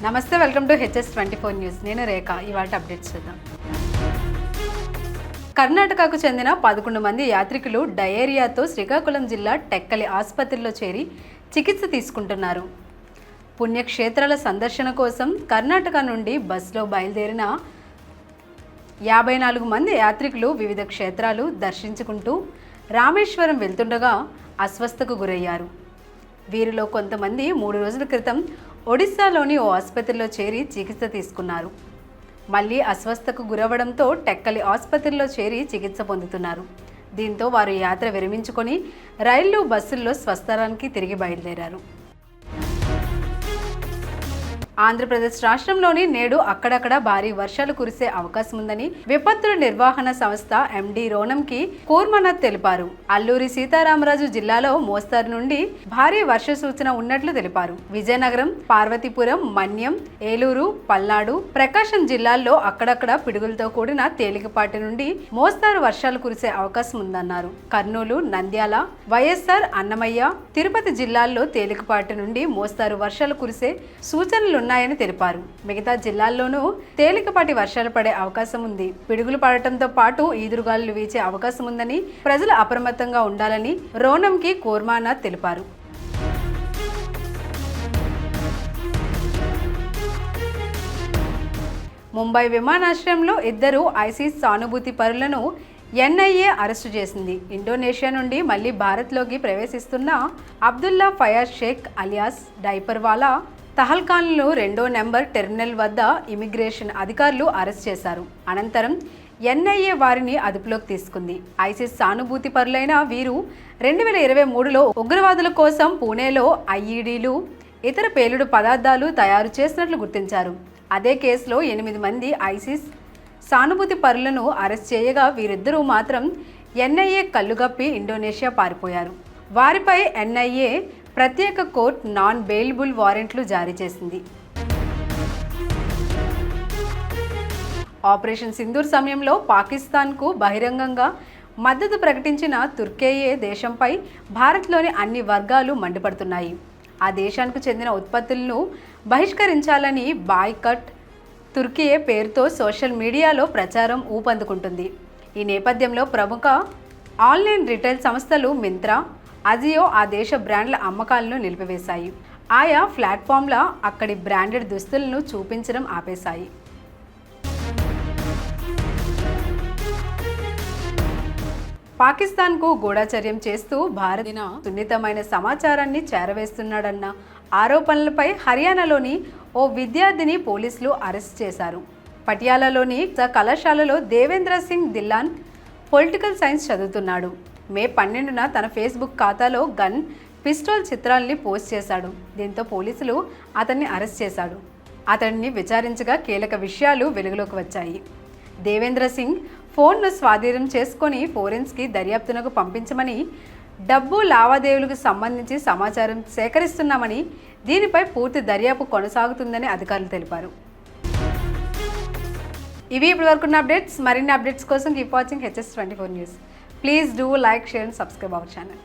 నమస్తే, welcome to HS24 news. నేను రేఖ. ఇవాళ అప్డేట్స్ చూద్దాం. కర్ణాటకకు చెందిన 11 మంది యాత్రికులు డయేరియాతో శ్రీకాకుళం జిల్లా టెక్కలి ఆసుపత్రిలో చేరి చికిత్స తీసుకుంటున్నారు. పుణ్యక్షేత్రాల సందర్శన కోసం కర్ణాటక నుండి బస్సులో బయలుదేరిన 54 మంది యాత్రికులు వివిధ క్షేత్రాలు దర్శించుకుంటూ రామేశ్వరం వెళ్తుండగా అస్వస్థకు గురయ్యారు. వీరిలో కొంతమంది 3 రోజుల క్రితం ఒడిశాలోని ఓ ఆసుపత్రిలో చేరి చికిత్స తీసుకున్నారు. మళ్ళీ అస్వస్థకు గురవడంతో టెక్కలి ఆసుపత్రిలో చేరి చికిత్స పొందుతున్నారు. దీంతో వారు యాత్ర విరమించుకొని రైళ్లు, బస్సుల్లో స్వస్థలానికి తిరిగి బయలుదేరారు. ఆంధ్రప్రదేశ్ రాష్ట్రంలోని నేడు అక్కడక్కడ భారీ వర్షాలు కురిసే అవకాశం ఉందని విపత్తుల నిర్వహణ సంస్థ MD రోనంకి కూర్మనాథ్ తెలిపారు. అల్లూరి సీతారామరాజు జిల్లాలో మోస్తరు నుండి భారీ వర్ష సూచన ఉన్నట్లు తెలిపారు. విజయనగరం, పార్వతీపురం, మన్యం, ఏలూరు, పల్నాడు, ప్రకాశం జిల్లాల్లో అక్కడక్కడ పిడుగులతో కూడిన తేలికపాటి నుండి మోస్తరు వర్షాలు కురిసే అవకాశం ఉందన్నారు. కర్నూలు, నంద్యాల, వైఎస్ఆర్, అన్నమయ్య, తిరుపతి జిల్లాల్లో తేలికపాటి నుండి మోస్తరు వర్షాలు కురిసే సూచనలు ఉన్నాయని తెలిపారు. మిగతా జిల్లాల్లోనూ తేలికపాటి వర్షాలు పడే అవకాశం ఉంది. పిడుగులు పడటంతో పాటు ఈదురుగాలులు వీచే అవకాశం ఉందని ప్రజలు అప్రమత్తంగా ఉండాలని రోనంకి కూర్మనాథ్ తెలిపారు. ముంబై విమానాశ్రయంలో 2 ఐసిస్ సానుభూతి పరులను NIA అరెస్టు చేసింది. ఇండోనేషియా నుండి మళ్లీ భారత్లోకి ప్రవేశిస్తున్న అబ్దుల్లా ఫయాజ్ షేక్ అలియాస్ డైపర్వాలా తహల్కాన్ను 2వ నెంబర్ టెర్మినల్ వద్ద ఇమిగ్రేషన్ అధికారులు అరెస్ట్ చేశారు. అనంతరం NIA వారిని అదుపులోకి తీసుకుంది. ఐసిస్ సానుభూతి పరులైన వీరు 2023లో ఉగ్రవాదుల కోసం పూణేలో IEDలు, ఇతర పేలుడు పదార్థాలు తయారు చేసినట్లు గుర్తించారు. అదే కేసులో 8 మంది ఐసిస్ సానుభూతి పరులను అరెస్ట్ చేయగా వీరిద్దరూ మాత్రం NIA కళ్ళుగప్పి ఇండోనేషియా పారిపోయారు. వారిపై NIA ప్రత్యేక కోర్టు నాన్ బెయిలబుల్ వారెంట్లు జారీ చేసింది. ఆపరేషన్ సింధూర్ సమయంలో పాకిస్తాన్కు బహిరంగంగా మద్దతు ప్రకటించిన తుర్కియే దేశంపై భారత్లోని అన్ని వర్గాలు మండిపడుతున్నాయి. ఆ దేశానికి చెందిన ఉత్పత్తులను బహిష్కరించాలని బాయ్కట్ తుర్కియే పేరుతో సోషల్ మీడియాలో ప్రచారం ఊపందుకుంటుంది. ఈ నేపథ్యంలో ప్రముఖ ఆన్లైన్ రిటైల్ సంస్థలు మింత్రా, అజియో ఆ దేశ బ్రాండ్ల అమ్మకాలను నిలిపివేశాయి. ఆయా ప్లాట్ఫామ్ల అక్కడి బ్రాండెడ్ దుస్తులను చూపించడం ఆపేశాయి. పాకిస్తాన్కు గూఢచర్యం చేస్తూ భారత్ సున్నితమైన సమాచారాన్ని చేరవేస్తున్నాడన్న ఆరోపణలపై హర్యానాలోని ఓ విద్యార్థిని పోలీసులు అరెస్ట్ చేశారు. పటియాలాలోని కళాశాలలో దేవేంద్ర సింగ్ దిల్లాన్ పొలిటికల్ సైన్స్ చదువుతున్నాడు. మే 12న తన ఫేస్బుక్ ఖాతాలో గన్, పిస్టల్ చిత్రాల్ని పోస్ట్ చేశాడు. దీంతో పోలీసులు అతన్ని అరెస్ట్ చేశాడు. అతన్ని విచారించగా కీలక విషయాలు వెలుగులోకి వచ్చాయి. దేవేంద్ర సింగ్ ఫోన్ను స్వాధీనం చేసుకొని ఫోరెన్సిక్ దర్యాప్తునకు పంపించమని, డబ్బు లావాదేవీలకు సంబంధించి సమాచారం సేకరిస్తున్నామని, దీనిపై పూర్తి దర్యాప్తు కొనసాగుతుందని అధికారులు తెలిపారు. ఇవి ఇప్పటివరకున్న అప్డేట్స్. మరిన్ని అప్డేట్స్ కోసం keep watching HS24 news. Please do like, share and subscribe our channel.